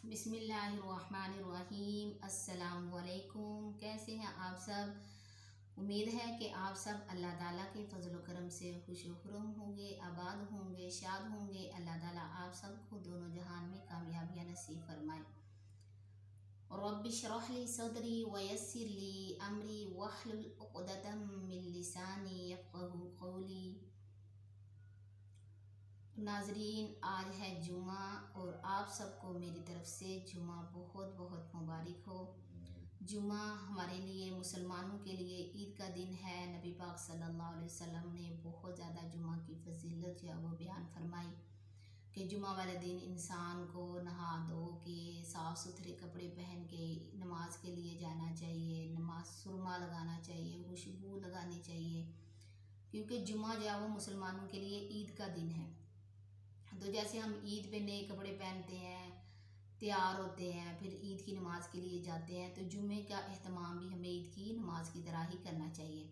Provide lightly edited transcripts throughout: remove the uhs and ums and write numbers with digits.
बिस्मिल्लाहिर्रहमानिर्रहीम। अस्सलामुअलैकुम। कैसे हैं आप सब? उम्मीद है कि आप सब अल्लाह ताला के फजल व करम से खुश व खुर्रम होंगे, आबाद होंगे, शाद होंगे। अल्लाह ताला आप सबको दोनों जहान में कामयाबियाँ नसीब फरमाए। रब्बि इश्रह ली सदरी व यस्सिर ली अमरी वहलुल उक़दतम मिन लिसानी यफ़क़हू क़ौली। नाजरीन, आज है जुमा और आप सबको मेरी तरफ से जुमा बहुत बहुत मुबारक हो। जुमा हमारे लिए, मुसलमानों के लिए ईद का दिन है। नबी पाक सल्लल्लाहु अलैहि वसल्लम ने बहुत ज़्यादा जुमा की फजीलत या वो बयान फरमाई कि जुमा वाले दिन इंसान को नहा धो के साफ़ सुथरे कपड़े पहन के नमाज के लिए जाना चाहिए, नमाज सुरमा लगाना चाहिए, खुशबू लगानी चाहिए, क्योंकि जुमा जो है वो मुसलमानों के लिए ईद का दिन है। तो जैसे हम ईद पे नए कपड़े पहनते हैं, तैयार होते हैं, फिर ईद की नमाज के लिए जाते हैं, तो जुमे का एहतमाम भी हमें ईद की नमाज की तरह ही करना चाहिए।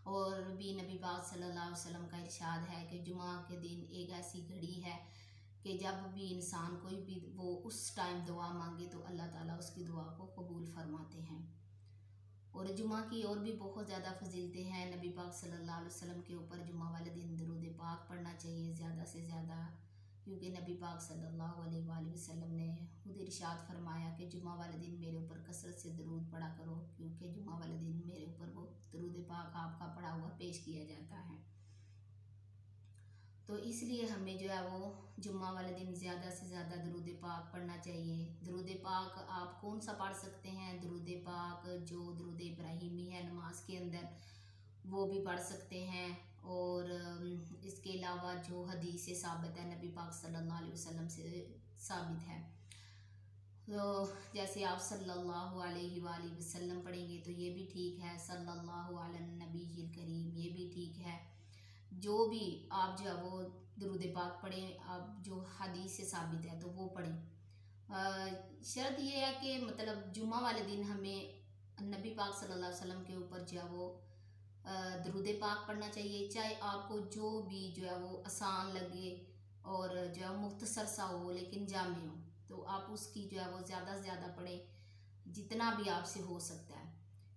और भी नबी पाक सल्लल्लाहु अलैहि वसल्लम का इरशाद है कि जुमा के दिन एक ऐसी घड़ी है कि जब भी इंसान कोई भी वो उस टाइम दुआ मांगे तो अल्लाह ताला उसकी दुआ को कबूल फरमाते हैं। और जुमा की और भी बहुत ज़्यादा फजीलतें हैं। नबी पाक सल्लल्लाहु अलैहि वसल्लम के ऊपर जुमा वाले दिन दरूद पाक पढ़ना चाहिए ज़्यादा से ज़्यादा, क्योंकि नबी पाक सल्लल्लाहु अलैहि वसल्लम ने खुद इरशाद फरमाया कि जुमा वाले दिन मेरे ऊपर कसरत से दरूद पढ़ा करो, क्योंकि जुमा वाले दिन मेरे ऊपर वो दरूद पाक आपका पढ़ा हुआ पेश किया जाता है। तो इसलिए हमें जो है वो जुम्मा वाले दिन ज़्यादा से ज़्यादा दरूद पाक पढ़ना चाहिए। दरूद पाक आप कौन सा पढ़ सकते हैं? दरूद पाक जो दरूद इब्राहिमी है नमाज के अंदर, वो भी पढ़ सकते हैं। और इसके अलावा जो हदीस से साबित है, नबी पाक सल्लल्लाहु अलैहि वसल्लम से साबित है, तो जैसे आप सल्लल्लाहु अलैहि वसल्लम पढ़ेंगे तो ये भी ठीक है, सल्लल्लाहु अला नबील करीम ये भी ठीक है। जो भी आप जो है वो दरूद पाक पढ़ें, आप जो हदीस से साबित है तो वो पढ़ें। शर्त ये है कि मतलब जुमा वाले दिन हमें नबी पाक सल्लल्लाहु अलैहि वसल्लम के ऊपर जो है वो दरूद पाक पढ़ना चाहिए, चाहे आपको जो भी जो है वो आसान लगे और जो है मुख्तसर सा हो लेकिन जामे हो, तो आप उसकी जो है वो ज़्यादा से ज़्यादा पढ़ें, जितना भी आपसे हो सकता है।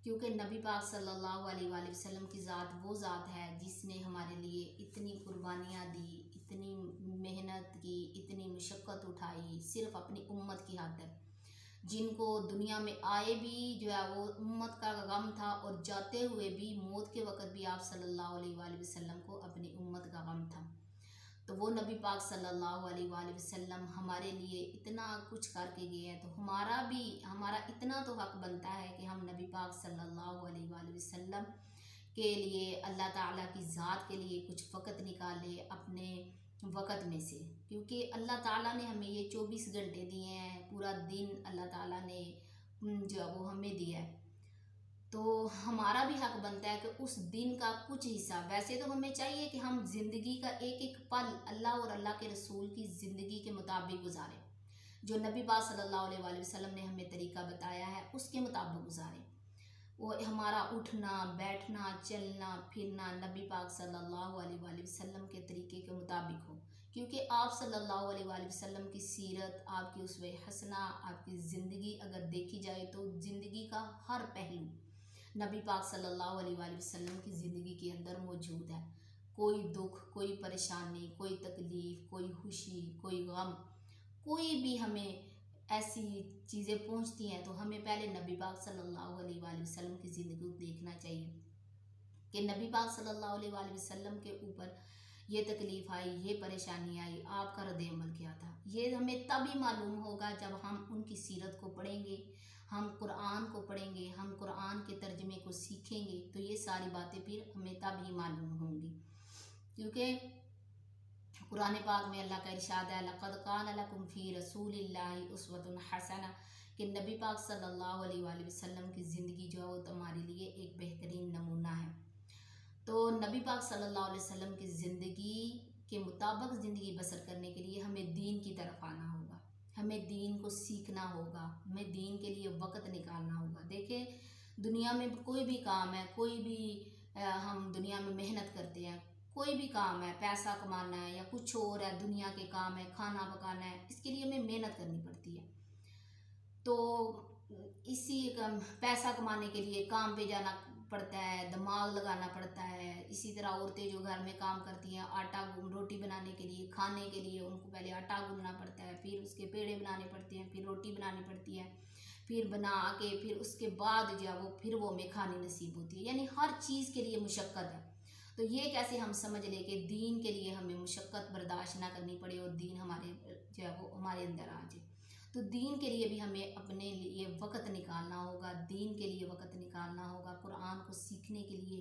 क्योंकि नबी पाक सल्लल्लाहु अलैहि वसल्लम की ज़ात वो ज़ात है जिसने हमारे लिए इतनी कुर्बानियाँ दी, इतनी मेहनत की, इतनी मुशक्क़त उठाई सिर्फ़ अपनी उम्मत की खातिर, जिनको दुनिया में आए भी जो है वो उम्मत का गम था और जाते हुए भी मौत के वक़्त भी आप सल्लल्लाहु अलैहि वसल्लम को अपनी उम्मत का गम था। तो वो नबी पाक सल्लल्लाहु अलैहि वसल्लम हमारे लिए इतना कुछ करके गए हैं, तो हमारा इतना तो हक़ बनता है कि हम नबी पाक सल्लल्लाहु अलैहि वसल्लम के लिए, अल्लाह ताला की ज़ात के लिए कुछ फ़कत निकाले अपने वक़्त में से, क्योंकि अल्लाह ताला ने हमें ये 24 घंटे दिए हैं, पूरा दिन अल्लाह ताला ने जो है वो हमें दिया है, तो हमारा भी हक बनता है कि उस दिन का कुछ हिस्सा, वैसे तो हमें चाहिए कि हम ज़िंदगी का एक एक पल अल्लाह और अल्लाह के रसूल की ज़िंदगी के मुताबिक गुजारें, जो नबी पाक सल्लल्लाहु अलैहि वसल्लम ने हमें तरीका बताया है उसके मुताबिक गुजारें। वो हमारा उठना बैठना चलना फिरना नबी पाक सल्लल्लाहु अलैहि वसल्लम के तरीके के मुताबिक हो, क्योंकि आप सल्लल्लाहु अलैहि वसल्लम की सीरत, आपकी उसवे हसना, आपकी ज़िंदगी अगर देखी जाए तो ज़िंदगी का हर पहलू नबी पाक सल्लल्लाहु अलैहि वसल्लम की ज़िंदगी के अंदर मौजूद है। कोई दुख, कोई परेशानी, कोई तकलीफ़, कोई खुशी, कोई गम, कोई भी हमें ऐसी चीज़ें पहुंचती हैं तो हमें पहले नबी पाक सल्लल्लाहु अलैहि वसल्लम की ज़िंदगी को देखना चाहिए कि नबी पाक सल्लल्लाहु अलैहि वसल्लम के ऊपर ये तकलीफ़ आई, ये परेशानी आई, आपका रद्द अमल क्या था। ये हमें तभी मालूम होगा जब हम उनकी सीरत को पढ़ेंगे, हम कुरान को पढ़ेंगे, हम कुरान के तर्जमे को सीखेंगे, तो ये सारी बातें फिर हमें तभी मालूम होंगी। क्योंकि कुरान पाक में अल्लाह का इरशाद है, लक़द कान लकुम फ़ी रसूलिल्लाहि उस्वतुन हसना, कि नबी पाक सल्लल्लाहु अलैहि वसल्लम की ज़िंदगी जो है वो तुम्हारे लिए एक बेहतरीन नमूना है। तो नबी पाक सल्लल्लाहु अलैहि वसल्लम की ज़िंदगी के मुताबिक ज़िंदगी बसर करने के लिए हमें दीन की तरफ आना होगा, हमें दीन को सीखना होगा, हमें दीन के लिए वक़्त निकालना होगा। देखिए, दुनिया में कोई भी काम है, कोई भी हम दुनिया में मेहनत करते हैं, कोई भी काम है, पैसा कमाना है या कुछ और है, दुनिया के काम है, खाना पकाना है, इसके लिए हमें मेहनत करनी पड़ती है। तो इसी पैसा कमाने के लिए काम पे जाना पड़ता है, दिमाग लगाना पड़ता है। इसी तरह औरतें जो घर में काम करती हैं, आटा रोटी बनाने के लिए, खाने के लिए उनको पहले आटा गूंदना पड़ता है, फिर उसके पेड़े बनाने पड़ते हैं, फिर रोटी बनानी पड़ती है, फिर बना के फिर उसके बाद जो है फिर वो हमें खानी नसीब होती है। यानी हर चीज़ के लिए मुशक्क़त है। तो ये कैसे हम समझ लें कि दीन के लिए हमें मुशक्क़त बर्दाश्त ना करनी पड़े और दीन हमारे जो है वो हमारे अंदर आ जाए। तो दीन के लिए भी हमें अपने लिए वक़्त निकालना होगा, दीन के लिए वक़्त निकालना होगा, कुरान को सीखने के लिए।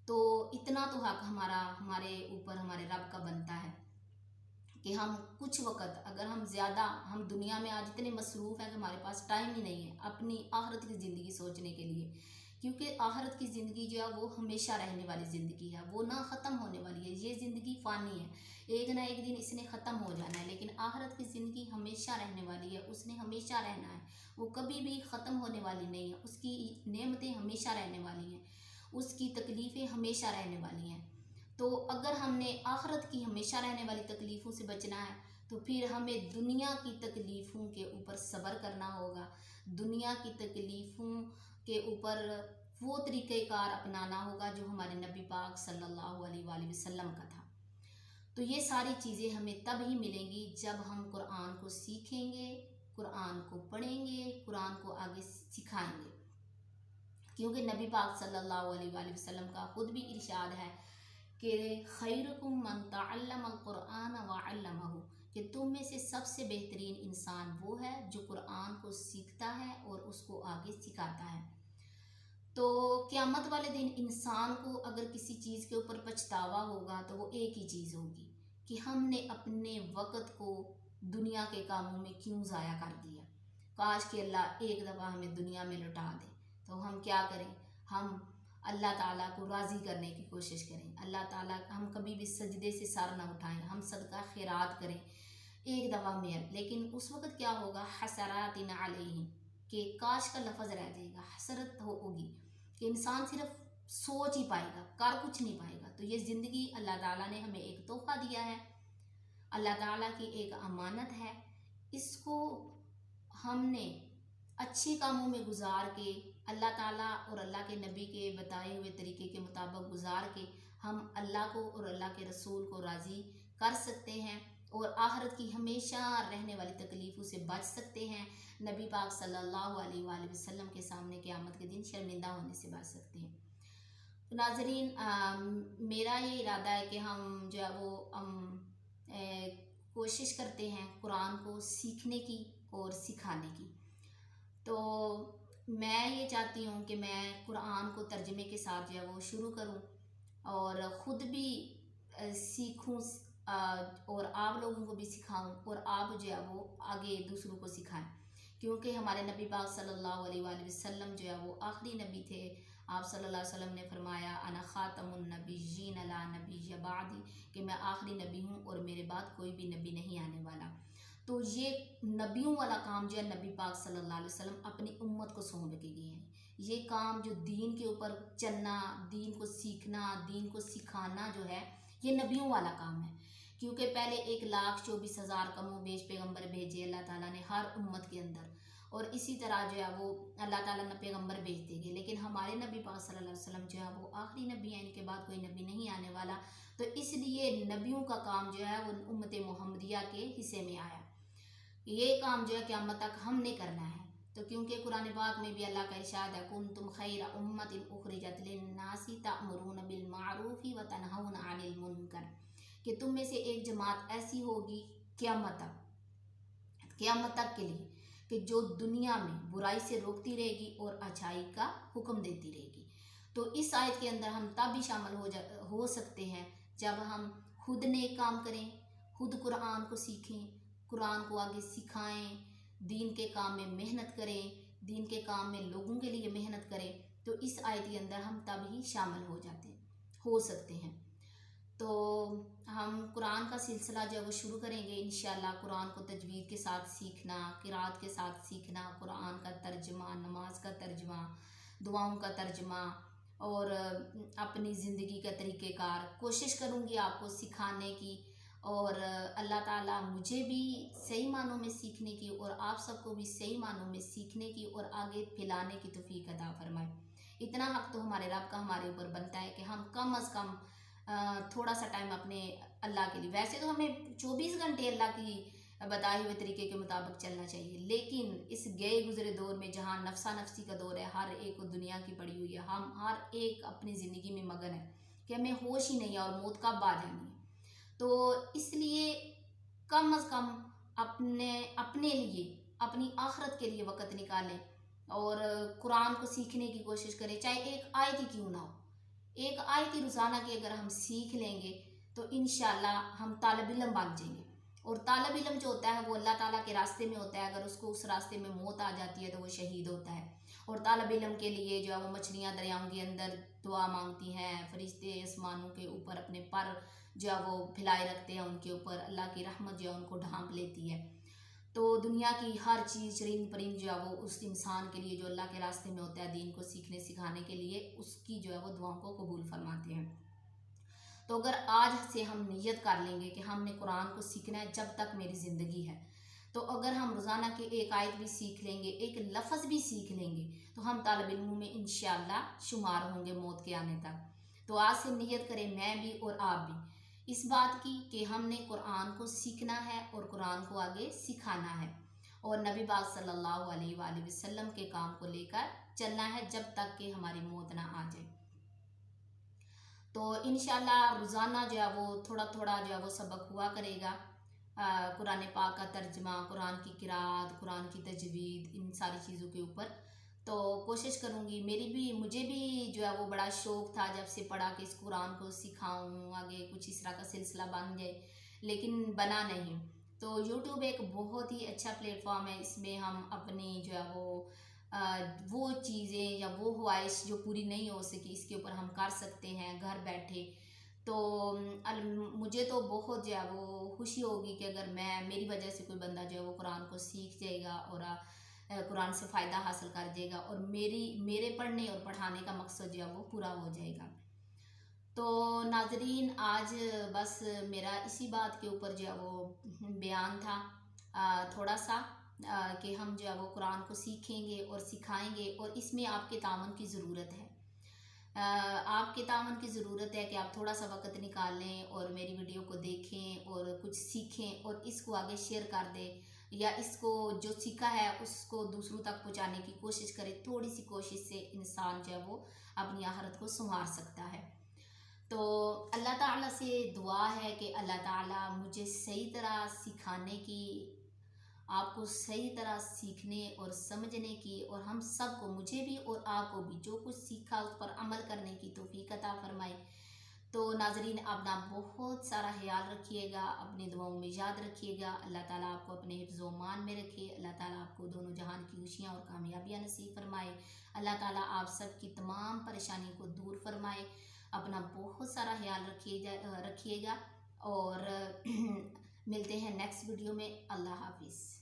तो इतना तो हक हमारा हमारे ऊपर हमारे रब का बनता है कि हम कुछ वक़्त, अगर हम ज़्यादा, हम दुनिया में आज इतने मसरूफ़ हैं कि हमारे पास टाइम ही नहीं है अपनी आखिरत की ज़िंदगी सोचने के लिए। क्योंकि आखिरत की ज़िंदगी जो है वो हमेशा रहने वाली ज़िंदगी है, वो ना ख़त्म होने वाली है। ये ज़िंदगी फ़ानी है, एक ना एक दिन इसने ख़त्म हो जाना है, लेकिन आखिरत की ज़िंदगी हमेशा रहने वाली है, उसने हमेशा रहना है, वो कभी भी ख़त्म होने वाली नहीं है। उसकी नेमतें हमेशा रहने वाली हैं, उसकी तकलीफ़ें हमेशा रहने वाली हैं। तो अगर हमने आखिरत की हमेशा रहने वाली तकलीफ़ों से बचना है तो फिर हमें दुनिया की तकलीफ़ों के ऊपर सब्र करना होगा, दुनिया की तकलीफ़ों के ऊपर वो तरीक़ेकार अपनाना होगा जो हमारे नबी पाक सल्लल्लाहु अलैहि वसल्लम का था। तो ये सारी चीज़ें हमें तब ही मिलेंगी जब हम कुरान को सीखेंगे, कुरान को पढ़ेंगे, कुरान को आगे सिखाएंगे। क्योंकि नबी पाक सल्लल्लाहु अलैहि वसल्लम का खुद भी इरशाद है कि खैरुकुम मन तअल्लमल कुरान व अल्लमहु, कि तुम में से सबसे बेहतरीन इंसान वो है जो कुरान को सीखता है और उसको आगे सिखाता है। तो क़यामत वाले दिन इंसान को अगर किसी चीज़ के ऊपर पछतावा होगा तो वो एक ही चीज़ होगी कि हमने अपने वक़्त को दुनिया के कामों में क्यों ज़ाया कर दिया। काश कि अल्लाह एक दफ़ा हमें दुनिया में लौटा दे। तो हम क्या करें, हम अल्लाह ताला को राज़ी करने की कोशिश करें। अल्लाह ताला, हम कभी भी सजदे से सर ना उठाएं, हम सदका खैरात करें एक दफ़ा में। लेकिन उस वक़्त क्या होगा, हसरातिन अलैहिम, कि काश का लफ्ज़ रह जाएगा, हसरत होगी कि इंसान सिर्फ सोच ही पाएगा, कर कुछ नहीं पाएगा। तो ये ज़िंदगी अल्लाह ताला ने हमें एक तोहफ़ा दिया है, अल्लाह ताला की एक अमानत है। इसको हमने अच्छे कामों में गुजार के, अल्लाह ताला और अल्लाह के नबी के बताए हुए तरीके के मुताबिक गुजार के हम अल्लाह को और अल्लाह के रसूल को राज़ी कर सकते हैं और आखिरत की हमेशा रहने वाली तकलीफ़ों से बच सकते हैं। नबी पाक सल्लल्लाहु अलैहि वसल्लम के सामने क़यामत के दिन शर्मिंदा होने से बच सकते हैं। तो नाज़रीन, मेरा ये इरादा है कि हम जो है वो कोशिश करते हैं कुरान को सीखने की और सिखाने की। तो मैं ये चाहती हूँ कि मैं कुरान को तर्जमे के साथ जो है वो शुरू करूँ और ख़ुद भी सीखूँ और आप लोगों को भी सिखाऊँ और आप जो है वो आगे दूसरों को सिखाएं। क्योंकि हमारे नबी पाक सल्लल्लाहु अलैहि वसल्लम जो है वो आखिरी नबी थे। आप सल्लल्लाहु अलैहि वसल्लम ने फरमाया, अना ख़ातमुन नबिय्यीन ला नबिय्य बादी, कि मैं आखिरी नबी हूँ और मेरे बाद कोई भी नबी नहीं आने वाला। तो ये नबियों वाला काम जो है नबी पाक सल्लल्लाहु अलैहि वसल्लम अपनी उम्मत को सौंप के गए हैं। ये काम जो दीन के ऊपर चलना, दीन को सीखना, दीन को सिखाना जो है, ये नबियों वाला काम है। क्योंकि पहले 1,24,000 कमोबेश पैगम्बर भेजे अल्लाह ताला ने हर उम्मत के अंदर, और इसी तरह जो है वो अल्लाह ताला ने पैगम्बर भेजते गए। लेकिन हमारे नबी पाक सल्लल्लाहु अलैहि वसल्लम जो है वो आखिरी नबी हैं, इनके बाद कोई नबी नहीं आने वाला। तो इसलिए नबियों का काम जो है वो उम्मत मुहम्मदिया के हिस्से में आया। ये काम जो है क़यामत तक हमने करना है। तो क्योंकि कुरान पाक में भी अल्लाह का इरशाद है, कुंतुम खैरा उम्मतिन उखरिजत लिन्नासी तअमुरूना बिल मारूफी व तनहौना अनिल मुनकर, कि तुम में से एक जमात ऐसी होगी क़यामत तक के लिए कि जो दुनिया में बुराई से रोकती रहेगी और अच्छाई का हुक्म देती रहेगी। तो इस आयत के अंदर हम तब भी शामिल हो सकते हैं जब हम खुद नेक काम करें, खुद कुरान को सीखें, कुरान को आगे सिखाएं, दीन के काम में मेहनत करें, दीन के काम में लोगों के लिए मेहनत करें। तो इस आयत के अंदर हम तब ही शामिल हो सकते हैं। तो हम कुरान का सिलसिला जो है वो शुरू करेंगे इंशाअल्लाह। कुरान को तजवीद के साथ सीखना, किरात के साथ सीखना, कुरान का तर्जुमा, नमाज का तर्जुमा, दुआओं का तर्जुमा और अपनी ज़िंदगी का तरीक़ेकार कोशिश करूँगी आपको सिखाने की और अल्लाह ताला मुझे भी सही मानों में सीखने की और आप सबको भी सही मानों में सीखने की और आगे फैलाने की तौफीक अता फरमाए। इतना हक तो हमारे रब का हमारे ऊपर बनता है कि हम कम अज़ कम थोड़ा सा टाइम अपने अल्लाह के लिए, वैसे तो हमें 24 घंटे अल्लाह की बताए हुए तरीके के मुताबिक चलना चाहिए, लेकिन इस गए गुजरे दौर में जहाँ नफसा नफसी का दौर है, हर एक को दुनिया की पड़ी हुई है, हम हर एक अपनी ज़िंदगी में मगन है कि हमें होश ही नहीं है और मौत कब आ जानी है। तो इसलिए कम अज़ कम अपने अपने लिए, अपनी आखिरत के लिए वक़्त निकालें और कुरान को सीखने की कोशिश करें, चाहे एक आयत ही क्यों ना हो। एक आयत ही रोज़ाना की अगर हम सीख लेंगे तो इंशाल्लाह हम तालिब इल्म बन जाएंगे। और तालिब इल्म जो होता है वो अल्लाह ताला के रास्ते में होता है, अगर उसको उस रास्ते में मौत आ जाती है तो वो शहीद होता है। और तालिब इल्म के लिए जो है वो मछलियाँ दरियाओं के अंदर दुआ मांगती हैं, फरिश्ते आसमानों के ऊपर अपने पर जो है वो फैलाए रखते हैं, उनके ऊपर अल्लाह की रहमत जो है उनको ढांप लेती है। तो दुनिया की हर चीज़ चरिंद परिंद जो है वो उस इंसान के लिए जो अल्लाह के रास्ते में होता है दीन को सीखने सिखाने के लिए, उसकी जो है वो दुआओं को कबूल फरमाते हैं। तो अगर आज से हम नियत कर लेंगे कि हमने कुरान को सीखना है जब तक मेरी ज़िंदगी है, तो अगर हम रोज़ाना की एक आयत भी सीख लेंगे, एक लफ्ज़ भी सीख लेंगे, तो हम तालिब इल्म में इंशाअल्लाह शुमार होंगे मौत के आने तक। तो आज से नियत करें, मैं भी और आप भी, इस बात की कि हमने कुरान को सीखना है और कुरान को आगे सिखाना है और नबी पाक सल्लल्लाहु अलैहि वसल्लम के काम को लेकर चलना है जब तक कि हमारी मौत ना आ जाए। तो इंशाल्लाह रोज़ाना जो है वो थोड़ा थोड़ा जो है वो सबक हुआ करेगा, कुरान पाक का तर्जमा, कुरान की किरात, कुरान की तजवीद, इन सारी चीज़ों के ऊपर तो कोशिश करूँगी। मुझे भी जो है वो बड़ा शौक़ था जब से पढ़ा कि इस कुरान को सिखाऊँ, आगे कुछ इस तरह का सिलसिला बन जाए, लेकिन बना नहीं। तो यूट्यूब एक बहुत ही अच्छा प्लेटफॉर्म है, इसमें हम अपनी जो है वो चीज़ें या वो ख्वाहिश जो पूरी नहीं हो सकी, इसके ऊपर हम कर सकते हैं घर बैठे। तो मुझे तो बहुत जो है वो खुशी होगी कि अगर मेरी वजह से कोई बंदा जो है वो कुरान को सीख जाएगा और कुरान से फ़ायदा हासिल कर जाएगा और मेरे पढ़ने और पढ़ाने का मकसद जो है वो पूरा हो जाएगा। तो नाजरीन, आज बस मेरा इसी बात के ऊपर जो है वो बयान था, थोड़ा सा कि हम जो है वो कुरान को सीखेंगे और सिखाएंगे और इसमें आपके तावन की ज़रूरत है। आपके तावन की ज़रूरत है कि आप थोड़ा सा वक्त निकाल लें और मेरी वीडियो को देखें और कुछ सीखें और इसको आगे शेयर कर दें, या इसको जो सीखा है उसको दूसरों तक पहुंचाने की कोशिश करें। थोड़ी सी कोशिश से इंसान जो है वो अपनी आखिरत को संवार सकता है। तो अल्लाह ताला से दुआ है कि अल्लाह ताला मुझे सही तरह सिखाने की, आपको सही तरह सीखने और समझने की, और हम सबको, मुझे भी और आपको भी, जो कुछ सीखा उस पर अमल करने की तौफीक अता फरमाए। तो नाजरीन, अपना बहुत सारा ख्याल रखिएगा, अपनी दुआओं में याद रखिएगा। अल्लाह ताला आपको अपने हिफ्ज़-ओ मान में रखे। अल्लाह ताला आपको दोनों जहान की खुशियाँ और कामयाबियाँ नसीब फरमाए। अल्लाह ताला आप सब की तमाम परेशानी को दूर फरमाए। अपना बहुत सारा ख्याल रखिएगा और मिलते हैं नेक्स्ट वीडियो में। अल्लाह हाफिज़।